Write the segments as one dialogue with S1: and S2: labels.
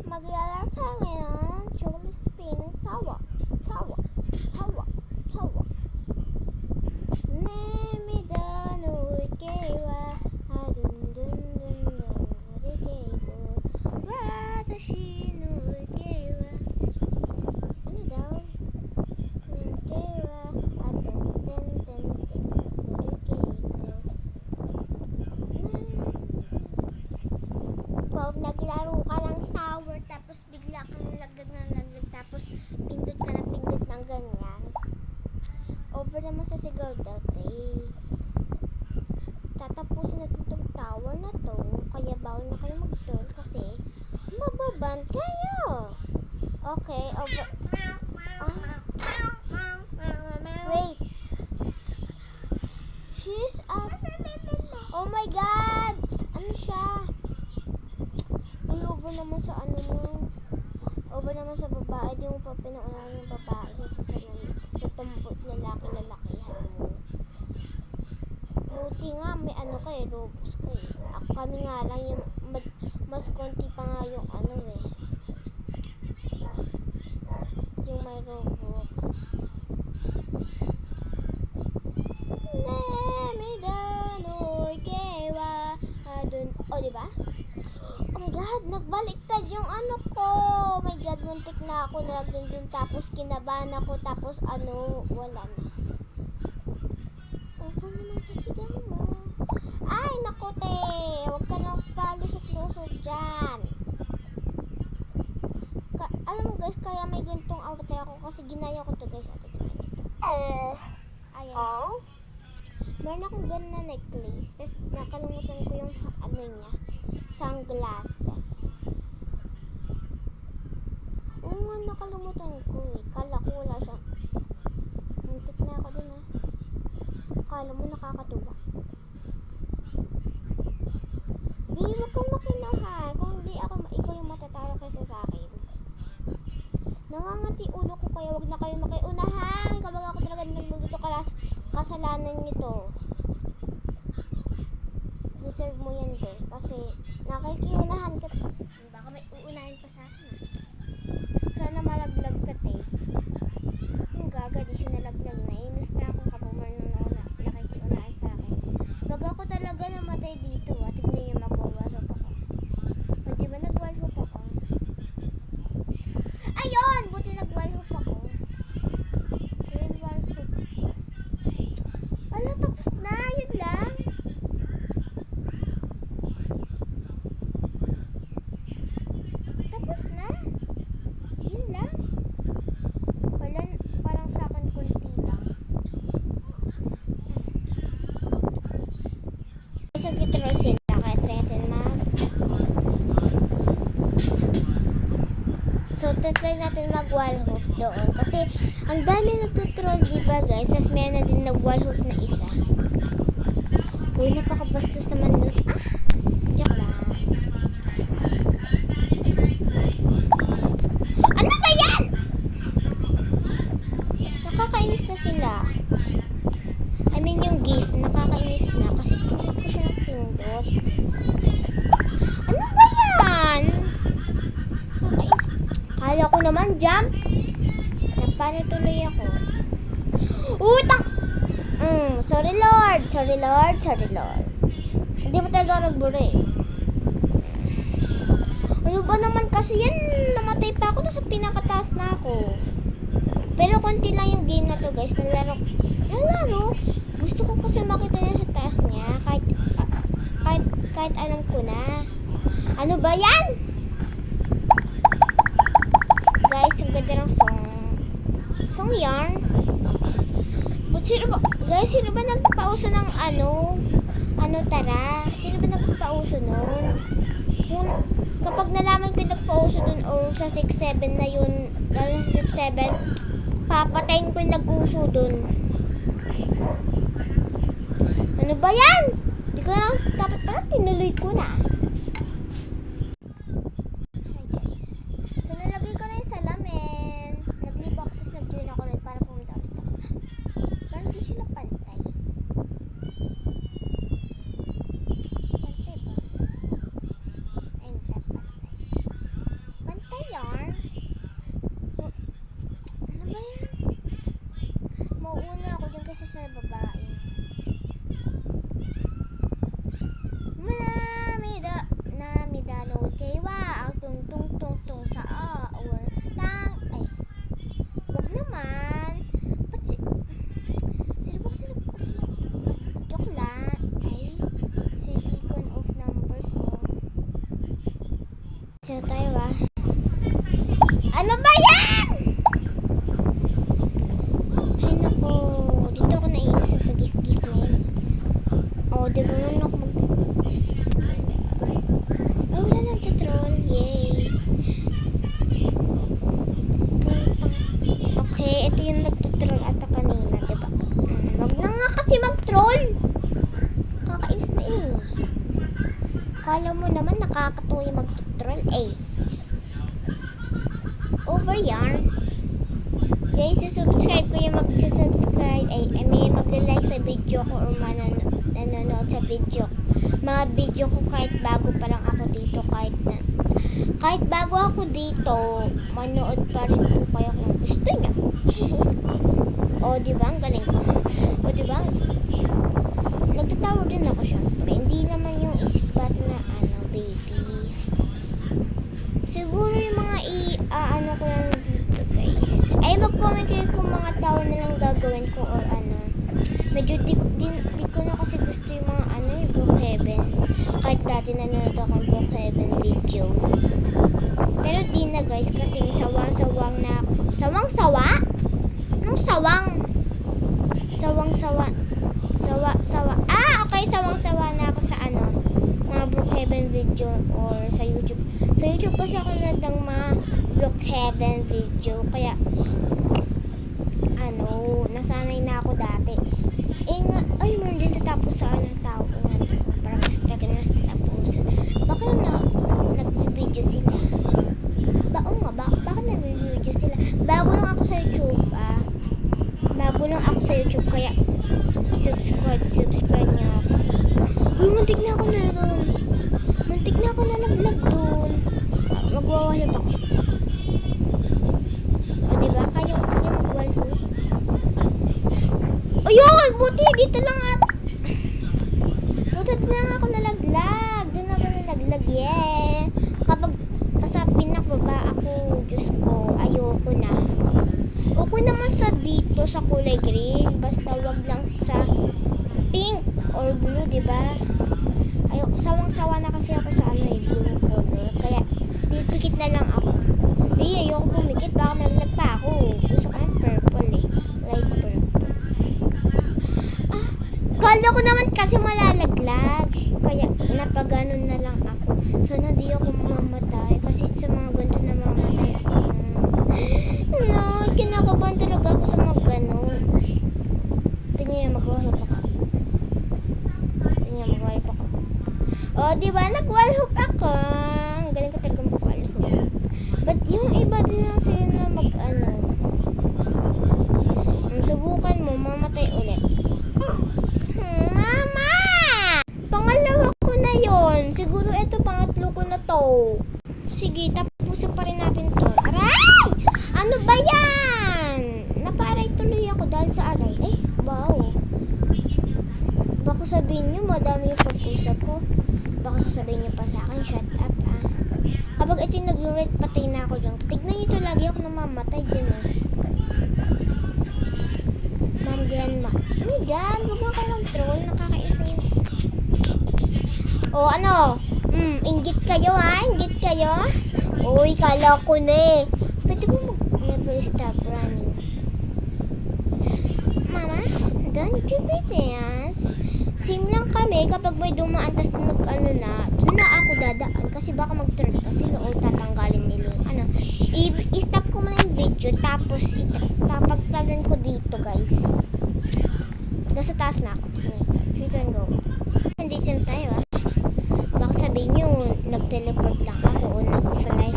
S1: Maglalasa ngayon, Julie spinning tawa, tawa, tawa, tawa. Nemida no ikewa, adun dun dun no rikeigo, watashi no ikewa. Ano daw? Ikewa, aten ten ten ten no rikeigo. Pag naglaro ka ng tower tapos bigla kang laglag ng laglag tapos pindot ka na pindot ng ganyan, over naman sa sigaw daw tatapusin natin itong tower na to, kaya bawal na kayo mag-turn kasi mababan kayo. Okay, over. Wait, she's up. Oh my god, ano siya? Ay, over naman sa ano mo. Over naman sa babae. Di mo pa pinaunahan yung babae sa tumbot lalaki-lalakihan mo. Buti nga, may ano kayo, Robux kayo. Ako kami nga lang yung mas konti pa nga yung ano eh. Yung may Robux. Nemidanoy kewa adun. O, diba? Oh my god, nagbaliktad yung ano ko. Oh my god, muntik na ako nalagyan dun. Tapos kinabahan ako. Tapos ano, wala na. Over naman sa sigang mo. Ay, naku te. Huwag ka lang palusot-lusot dyan. Alam mo guys, kaya may gantong avatar ako. Kasi ginaya ko to guys. Ito ginaya ko. Ayan. Meron akong ganun na necklace. Tapos nakalimutan ko yung ano niya. Sunglasses. Oo nga, nakalimutan ko eh. Kala ko wala siya. Muntik na ako dun ah. Kala mo nakakatuwa. Babe, wag kang makinahan. Kung hindi ako, ikaw yung matatalo kaysa sa akin. Nangangati ulo ko kaya wag na kayo makiunahan. Kapag ako talaga nagluto kasalanan nyo to. Deserve mo yan be. Kasi nakikiunahan ka. Baka may uunahin pa sa akin. Sana malaglag ka te. Yung gaga di siya nalaglag na. Inis na ako kapag nakikiunahin sa akin. Wag ako talaga namatay dito. Tignan nyo mag-wallhoop ako. O diba nag-wallhoop ako? Ayun! Buti nag-wallhoop ako. Ayun, wallhoop. Wala, tapos na. Yun lang. Tapos na. Yun lang. Wala, parang sa akin kunti lang. Isang control sila. Kaya try natin try natin mag-wallhoop doon. Kasi ang dami nagtutroll, diba guys? Tapos meron na din nag-wallhoop na isa. Uy, napakabastos naman nun. Joke lang. Ano ba yan? Nakakainis na sila. I mean yung gift, nakakainis na. Kasi pindot ko siya ng pindot. Ano ba yan? Nakakainis. Kala ko naman jump. Napano tuloy ako. Sorry Lord. Sorry Lord. Sorry Lord. Hindi mo talaga nagbura eh. Ano ba naman kasi yan? Namatay pa ako. Nasa pinakataas na ako. Pero konti lang yung game na to guys. Nalaro. Gusto ko kasi makita niya sa taas niya. Kahit alam ko na. Ano ba yan? Guys, ang ganda ng song. Song yarn. But guys, sino ba nagpauso ng tara? Sino ba nagpauso nun? Kapag nalaman ko yung nagpauso dun o sa 6-7 na yun, lalo sa 6-7, papatayin ko yung nag-uso dun. Ano ba yan? Di ko na, dapat pala tinuloy ko na. Hi guys. So nalagay ko na yung salamin. Nag-leave ako, tapos nag-join ako rin para pumunta ulit ako. Pero hindi sila pantay. Pantay ba? Ay, hindi pantay. nakakatuwa yung mag-troll. Over yarn. Guys, subscribe ko yung mag-subscribe. May mag-like sa video ko or nanonood sa video. Mga video ko kahit bago pa lang ako dito. Kahit bago ako dito, manood pa rin po kayo kung gusto niyo. O, diba? Ang galing ko. O, diba? Nagtatawa din ako syempre. Hindi naman yung isip bata na baby. Siguro yung mga ko lang dito, guys. Ay, mag-comment kayo kung mga tao na lang gagawin ko or Medyo di ko na kasi gusto yung mga yung Brookhaven. Kahit dati nanonood ako ng Brookhaven videos. Pero di na, guys, kasi sawang-sawang na ako. Sawang-sawa? Anong sawang? Sawang-sawa. Sawa. Okay, sawang-sawa na ako sa mga Brookhaven video or sa YouTube. Sa YouTube kasi ako nanonood ng mga Brookhaven video. Kaya, nasanay na ako dati. Meron din tatapos sa tao ko nga. Parang gusto talaga na sa tapusan. Baka nag-video sila. Baka nag-video sila. Bago lang ako sa YouTube, kaya subscribe niyo ako. Muntik na ako na doon. Muntik na ako nalaglag doon. Magwawalap ako. O, diba? Kaya magwalap. Ayun! Buti! Dito lang ako nalaglag. Doon ako nalaglag. Yeah! Kapag sa pinakbaba ako, Diyos ko, ayoko na. Okay naman sa dito sa kulay green. Basta wag lang sa pink or blue, diba? Sawang-sawa na kasi ako sa blue color. Kaya, pipikit na lang ako. Ayoko pumikit. Baka nalaglag pa ako. Gusto ko ng purple light purple. Kala ko naman kasi malalaglag. Kaya napaganon na lang ako. Sana di ako mamatay. Kasi sa mga ganito na mamatay ako. Kinakabahan talaga ako sa mga ganon. Tingnan niyo, mag-wallhoop ako. O, diba? Nag-wallhoop ako. Ang galing ko talaga mag-wallhoop. But yung iba din lang sila na subukan mo, mamatay ulit. Mama! Pangalawa ko na yon. Siguro ito, pangatlo ko na to. Sige, tapusin pa rin natin to. Aray! Ano ba yan? Napaaray tuloy ako dahil sa aray. Wow. Baka sabihin nyo, madami yung pagpusap ko. Baka sasabihin nyo pa sa akin, shut up Kapag ito yung nag-red, patay na ako dyan. Tignan nyo ito, lagi ako namamatay dyan Ma'am Grandma. Oh my God, huwag mo ka mag-troll. Nakakais na yun. Inggit kayo Inggit kayo? Uy, kala ko na Pwede mo never stop running. Mama, don't you beat this? Same lang kami kapag may dumaan tas doon na ako dadaan kasi baka mag-turn pa sila o tatanggalin nila i-stop ko muna yung video tapos tapagtagan ko dito, guys. Nasa taas na ako. Twitter and go. Nandito na tayo baka sabihin nyo nag-teleport lang ako o nag-fly.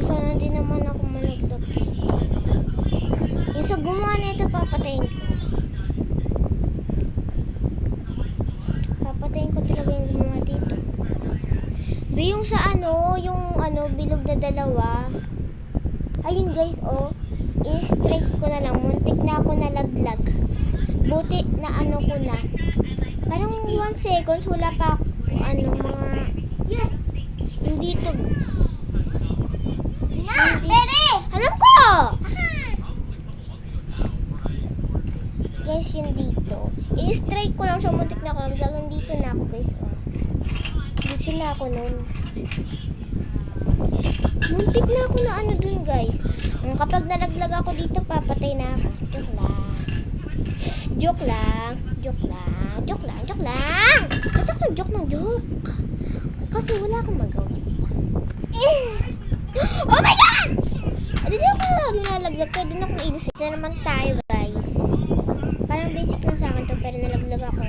S1: Sana din naman ako malaglag dito. Yung sa gumawa na ito, papatayin ko. Papatayin ko talaga yung gumawa dito. Yung sa bilog na dalawa. Ayun, guys, i-straight ko na lang. Muntik na ako nalaglag. Buti na ko na. Parang 1 seconds, wala pa ako, mga... Yes! Hindi to. Pwede! Alam ko! Guys, yun dito. I-strike ko lang siya. Muntik na ako. Naglagang dito na ako, guys. Dito na ako nun. Muntik na ako na dun, guys. Kapag nalaglag ako dito, papatay na ako. Joke lang. Ba't ako joke ng joke? Kasi wala akong magawa. Oh my God! Hindi ako nalaglag. Kaya din ako nainis. Na naman tayo, guys. Parang basic lang sa akin to, pero nalaglag ako.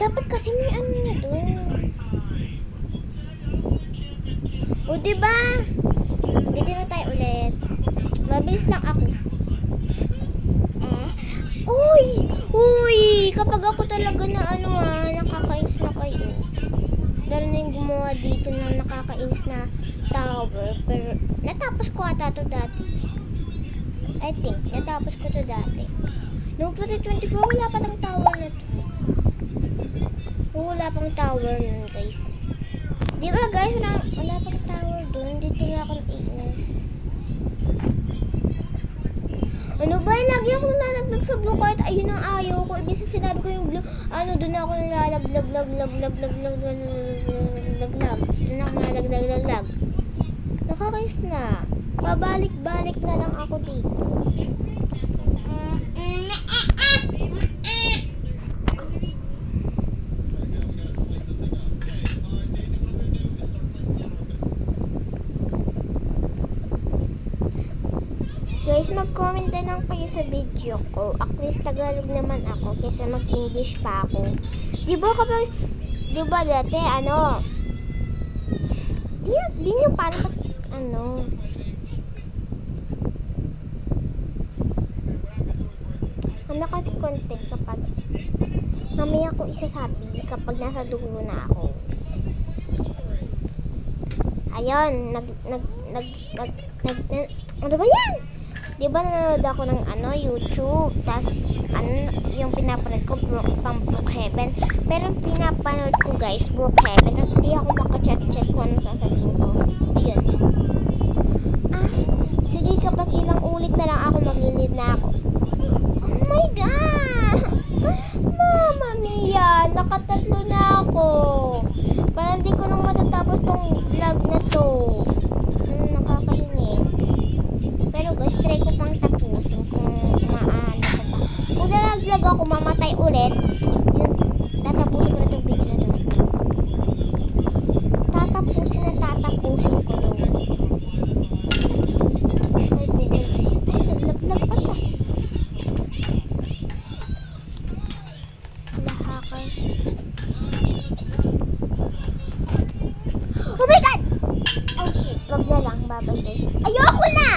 S1: Dapat kasi may ano na doon. O, diba? Dito na tayo ulit. Mabilis lang ako. Uy! Uy! Kapag ako talaga na nakakainis na kayo. Lalo na yung gumawa dito na nakakainis na tower. Pero, natapos ko ata to dati. I think, natapos ko to dati. Noong 2024, wala pa tang tower na to. Wala pang tower nun, guys. Di ba, guys? Wala pang tower dun. Dito na ako naiinis. Ano ba? Lagi ako nalalaglag sa blue kahit ayun ang ayaw ko. Ibig sinabi ko yung blue, doon ako nalalaglag. Nakakais na. Pabalik-balik na lang ako dito. Guys, mag-comment din lang kayo sa video ko. At least Tagalog naman ako kaysa mag-English pa ako. Di ba dati, di nyo paano ang nakakikontent kapag mamaya ko isasabi kapag nasa dulo na ako. Ayun, ano ba yan? Di ba nanonood ako ng YouTube, tas yung pinapanood ko pang Brookhaven, pero pinapanood ko guys Brookhaven, tas di ako makacheck kung ano sasabihin ko. Ayun. Sige, kapag ilang ulit na lang ako maglilid na ako. Oh my god! Mama mia, nakatatlo na ako. Parang di ko nang matatapos tong vlog na to. Nakakainis. Pero guys, try ko pang tapusin kung maano ko pa. Kung nalaglag ako, mamatay ulit. Yun, tatapusin ko na itong video na to. Tatapusin ko to. Ay, naglag pa siya. Lahakay. Oh my god! Oh shit, wag na lang. Bye-bye guys. Ayoko na!